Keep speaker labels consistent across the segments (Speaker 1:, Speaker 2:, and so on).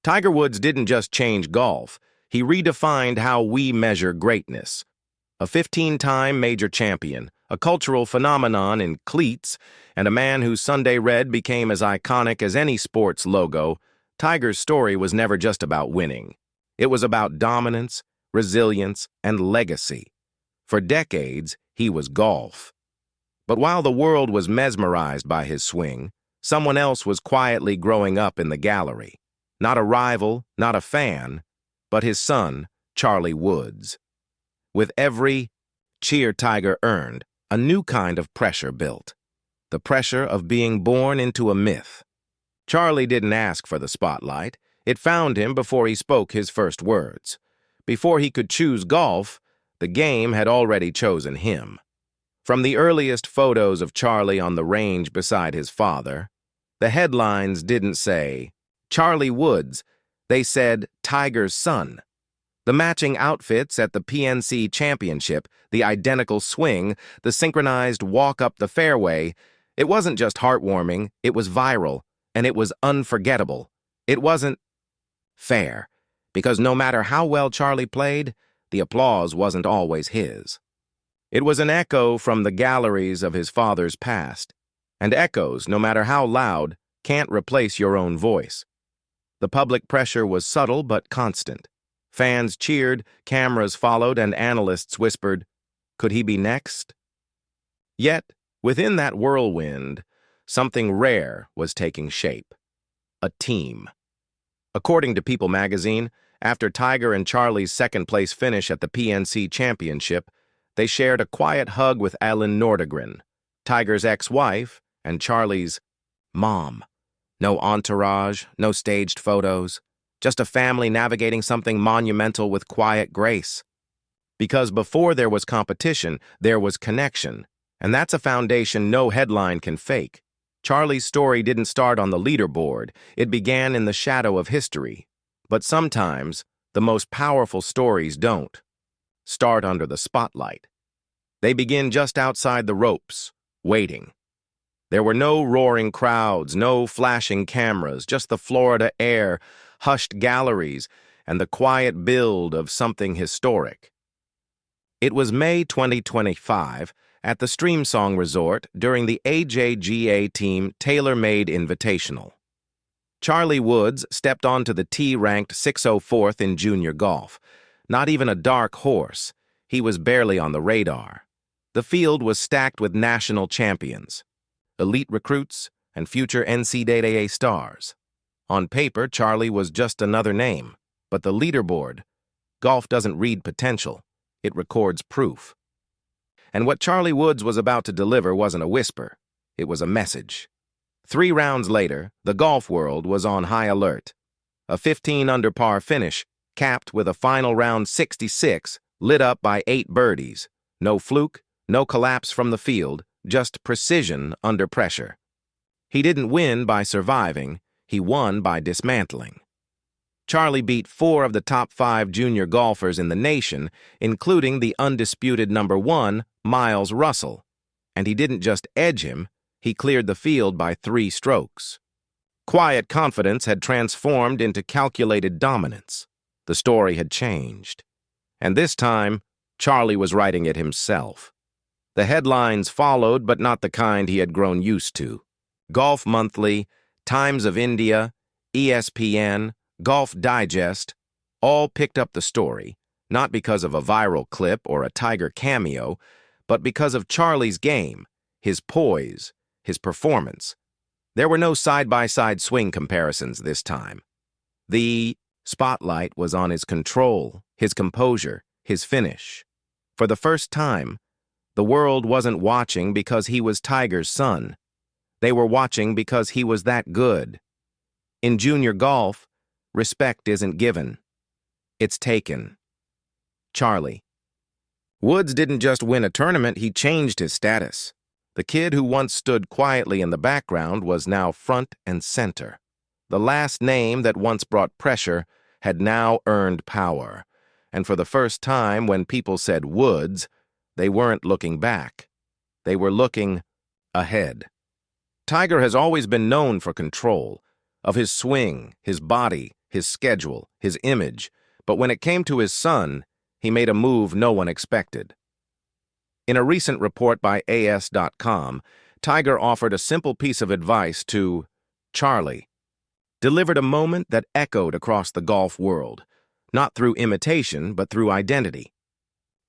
Speaker 1: Tiger Woods didn't just change golf, he redefined how we measure greatness. A 15-time major champion, a cultural phenomenon in cleats, and a man whose Sunday red became as iconic as any sports logo, Tiger's story was never just about winning. It was about dominance, resilience, and legacy. For decades, he was golf. But while the world was mesmerized by his swing, someone else was quietly growing up in the gallery. Not a rival, not a fan, but his son, Charlie Woods. With every cheer Tiger earned, a new kind of pressure built. The pressure of being born into a myth. Charlie didn't ask for the spotlight. It found him before he spoke his first words. Before he could choose golf, the game had already chosen him. From the earliest photos of Charlie on the range beside his father, the headlines didn't say, Charlie Woods, they said Tiger's son. The matching outfits at the PNC Championship, the identical swing, the synchronized walk up the fairway, it wasn't just heartwarming, it was viral, and it was unforgettable. It wasn't fair, because no matter how well Charlie played, the applause wasn't always his. It was an echo from the galleries of his father's past, and echoes, no matter how loud, can't replace your own voice. The public pressure was subtle but constant. Fans cheered, cameras followed, and analysts whispered, could he be next? Yet, within that whirlwind, something rare was taking shape. A team. According to People magazine, after Tiger and Charlie's second-place finish at the PNC Championship, they shared a quiet hug with Ellen Nordegren, Tiger's ex-wife and Charlie's mom. No entourage, no staged photos, just a family navigating something monumental with quiet grace. Because before there was competition, there was connection, and that's a foundation no headline can fake. Charlie's story didn't start on the leaderboard, it began in the shadow of history. But sometimes, the most powerful stories don't start under the spotlight. They begin just outside the ropes, waiting. There were no roaring crowds, no flashing cameras, just the Florida air, hushed galleries, and the quiet build of something historic. It was May 2025 at the Streamsong Resort during the AJGA Team Tailor-Made Invitational. Charlie Woods stepped onto the tee ranked 604th in junior golf. Not even a dark horse. He was barely on the radar. The field was stacked with national champions, elite recruits, and future NCAA stars. On paper, Charlie was just another name, but the leaderboard, golf doesn't read potential, it records proof. And what Charlie Woods was about to deliver wasn't a whisper, it was a message. 3 rounds later, the golf world was on high alert. A 15-under-par finish, capped with a final round 66, lit up by 8 birdies. No fluke, no collapse from the field, just precision under pressure. He didn't win by surviving, he won by dismantling. Charlie beat 4 of the top 5 junior golfers in the nation, including the undisputed number 1, Miles Russell. And he didn't just edge him, he cleared the field by 3 strokes. Quiet confidence had transformed into calculated dominance. The story had changed. And this time, Charlie was writing it himself. The headlines followed, but not the kind he had grown used to. Golf Monthly, Times of India, ESPN, Golf Digest, all picked up the story, not because of a viral clip or a Tiger cameo, but because of Charlie's game, his poise, his performance. There were no side-by-side swing comparisons this time. The spotlight was on his control, his composure, his finish. For the first time, the world wasn't watching because he was Tiger's son. They were watching because he was that good. In junior golf, respect isn't given. It's taken. Charlie. Woods didn't just win a tournament, he changed his status. The kid who once stood quietly in the background was now front and center. The last name that once brought pressure had now earned power. And for the first time, when people said Woods, they weren't looking back. They were looking ahead. Tiger has always been known for control, of his swing, his body, his schedule, his image, but when it came to his son, he made a move no one expected. In a recent report by AS.com, Tiger offered a simple piece of advice to Charlie, delivered a moment that echoed across the golf world, not through imitation, but through identity.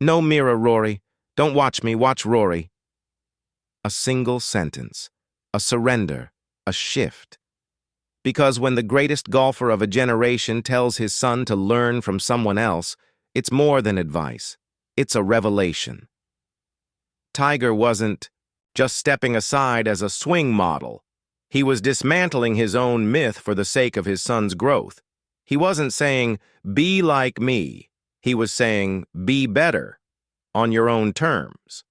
Speaker 1: "No mirror, Rory. Don't watch me, watch Rory." A single sentence, a surrender, a shift. Because when the greatest golfer of a generation tells his son to learn from someone else, it's more than advice. It's a revelation. Tiger wasn't just stepping aside as a swing model. He was dismantling his own myth for the sake of his son's growth. He wasn't saying, "Be like me." He was saying, "Be better, on your own terms."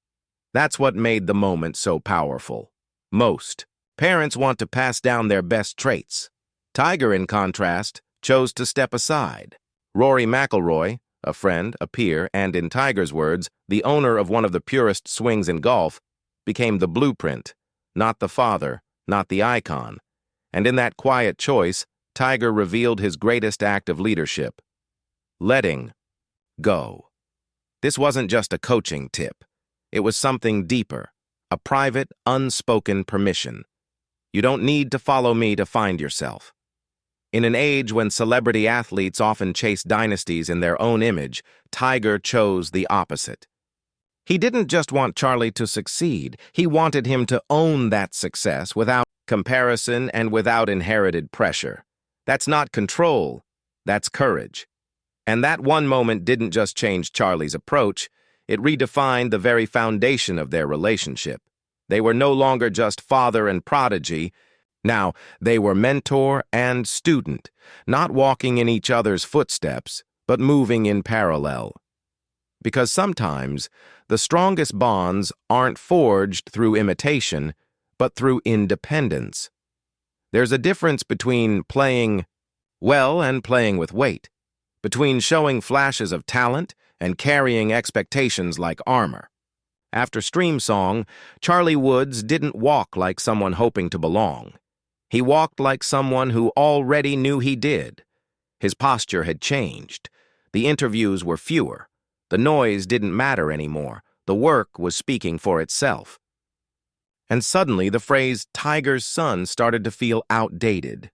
Speaker 1: That's what made the moment so powerful. Most parents want to pass down their best traits. Tiger, in contrast, chose to step aside. Rory McIlroy, a friend, a peer, and in Tiger's words, the owner of one of the purest swings in golf, became the blueprint, not the father, not the icon. And in that quiet choice, Tiger revealed his greatest act of leadership: letting go. This wasn't just a coaching tip. It was something deeper, a private, unspoken permission. You don't need to follow me to find yourself. In an age when celebrity athletes often chase dynasties in their own image, Tiger chose the opposite. He didn't just want Charlie to succeed. He wanted him to own that success without comparison and without inherited pressure. That's not control, that's courage. And that one moment didn't just change Charlie's approach, it redefined the very foundation of their relationship. They were no longer just father and prodigy. Now, they were mentor and student, not walking in each other's footsteps, but moving in parallel. Because sometimes, the strongest bonds aren't forged through imitation, but through independence. There's a difference between playing well and playing with weight, between showing flashes of talent and carrying expectations like armor. After Stream Song, Charlie Woods didn't walk like someone hoping to belong. He walked like someone who already knew he did. His posture had changed. The interviews were fewer. The noise didn't matter anymore. The work was speaking for itself. And suddenly the phrase "Tiger's son" started to feel outdated.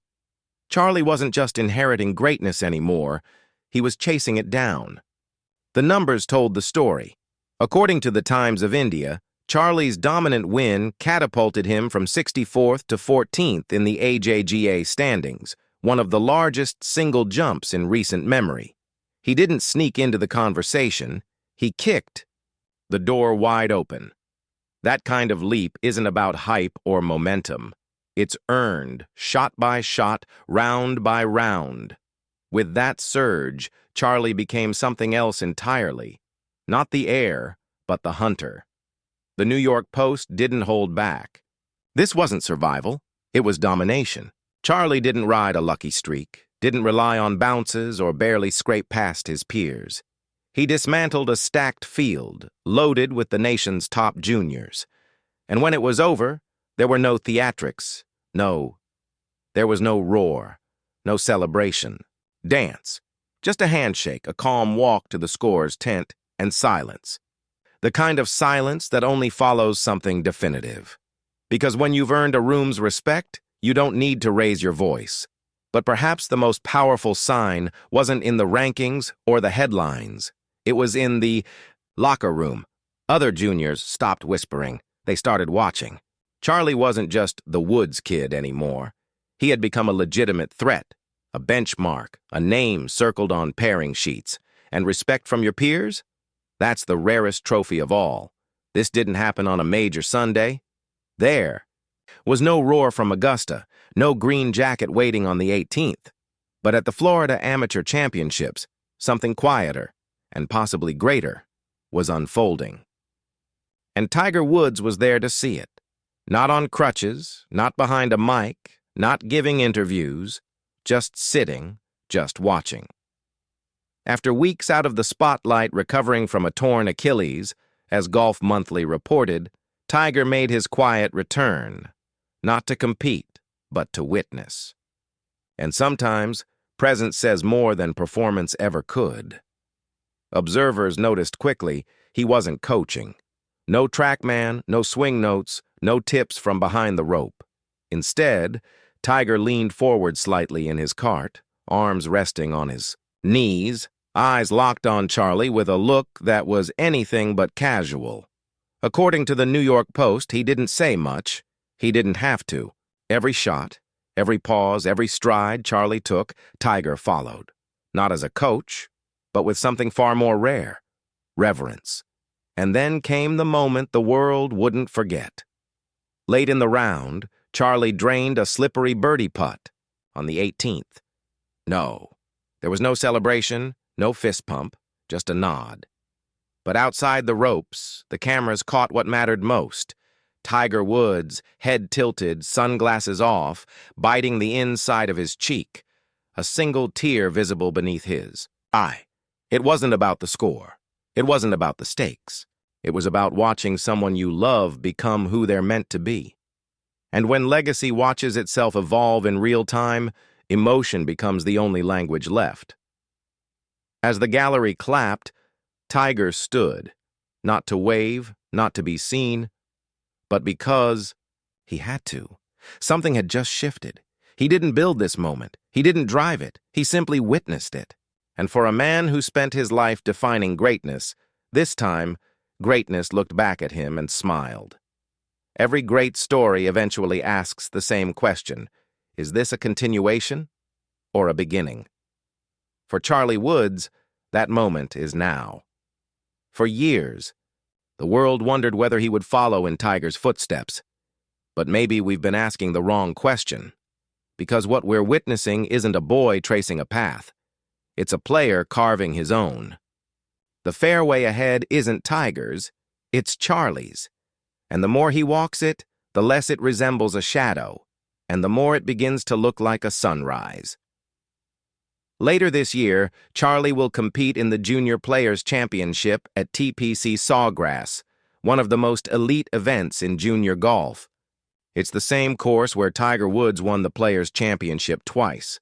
Speaker 1: Charlie wasn't just inheriting greatness anymore. He was chasing it down. The numbers told the story. According to the Times of India, Charlie's dominant win catapulted him from 64th to 14th in the AJGA standings, one of the largest single jumps in recent memory. He didn't sneak into the conversation. He kicked the door wide open. That kind of leap isn't about hype or momentum. It's earned, shot by shot, round by round. With that surge, Charlie became something else entirely. Not the heir, but the hunter. The New York Post didn't hold back. This wasn't survival, it was domination. Charlie didn't ride a lucky streak, didn't rely on bounces or barely scrape past his peers. He dismantled a stacked field, loaded with the nation's top juniors. And when it was over, there were no theatrics, there was no roar, no celebration, dance, just a handshake, a calm walk to the scorer's tent, and silence. The kind of silence that only follows something definitive. Because when you've earned a room's respect, you don't need to raise your voice. But perhaps the most powerful sign wasn't in the rankings or the headlines. It was in the locker room. Other juniors stopped whispering. They started watching. Charlie wasn't just the Woods kid anymore. He had become a legitimate threat, a benchmark, a name circled on pairing sheets. And respect from your peers? That's the rarest trophy of all. This didn't happen on a major Sunday. There was no roar from Augusta, no green jacket waiting on the 18th. But at the Florida Amateur Championships, something quieter, and possibly greater, was unfolding. And Tiger Woods was there to see it. Not on crutches, not behind a mic, not giving interviews, just sitting, just watching. After weeks out of the spotlight recovering from a torn Achilles, as Golf Monthly reported, Tiger made his quiet return, not to compete, but to witness. And sometimes, Presence says more than performance ever could. Observers noticed quickly he wasn't coaching. No trackman, no swing notes, no tips from behind the rope. Instead, Tiger leaned forward slightly in his cart, arms resting on his knees, eyes locked on Charlie with a look that was anything but casual. According to the New York Post, he didn't say much. He didn't have to. Every shot, every pause, every stride Charlie took, Tiger followed. Not as a coach, but with something far more rare: reverence. And then came the moment the world wouldn't forget. Late in the round, Charlie drained a slippery birdie putt on the 18th. No, there was no celebration, no fist pump, just a nod. But outside the ropes, the cameras caught what mattered most: TigerWoods, head tilted, sunglasses off, biting the inside of his cheek, a single tear visible beneath his eye. It wasn't about the score. It wasn't about the stakes. It was about watching someone you love become who they're meant to be. And when legacy watches itself evolve in real time, emotion becomes the only language left. As the gallery clapped, Tiger stood, not to wave, not to be seen, but because he had to. Something had just shifted. He didn't build this moment. He didn't drive it. He simply witnessed it. And for a man who spent his life defining greatness, this time, greatness looked back at him and smiled. Every great story eventually asks the same question: is this a continuation or a beginning? For Charlie Woods, that moment is now. For years, the world wondered whether he would follow in Tiger's footsteps. But maybe we've been asking the wrong question, because what we're witnessing isn't a boy tracing a path. It's a player carving his own. The fairway ahead isn't Tiger's, it's Charlie's. And the more he walks it, the less it resembles a shadow, and the more it begins to look like a sunrise. Later this year, Charlie will compete in the Junior Players Championship at TPC Sawgrass, one of the most elite events in junior golf. It's the same course where Tiger Woods won the Players Championship twice.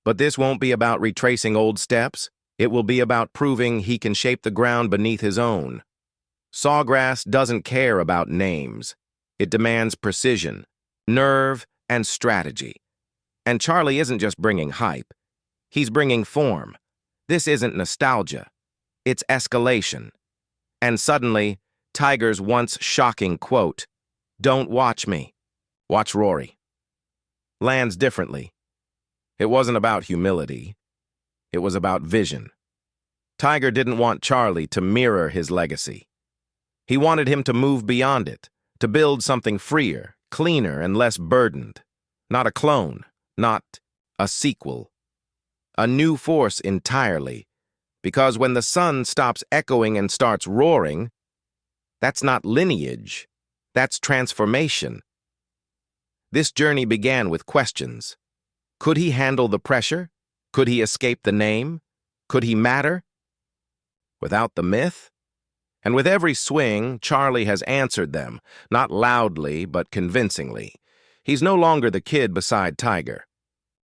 Speaker 1: But this won't be about retracing old steps. It will be about proving he can shape the ground beneath his own. Sawgrass doesn't care about names. It demands precision, nerve, and strategy. And Charlie isn't just bringing hype. He's bringing form. This isn't nostalgia. It's escalation. And suddenly, Tiger's once shocking quote, "Don't watch me, watch Rory," lands differently. It wasn't about humility. It was about vision. Tiger didn't want Charlie to mirror his legacy. He wanted him to move beyond it, to build something freer, cleaner, and less burdened. Not a clone, not a sequel. A new force entirely. Because when the sun stops echoing and starts roaring, that's not lineage, that's transformation. This journey began with questions. Could he handle the pressure? Could he escape the name? Could he matter without the myth? And with every swing, Charlie has answered them, not loudly, but convincingly. He's no longer the kid beside Tiger.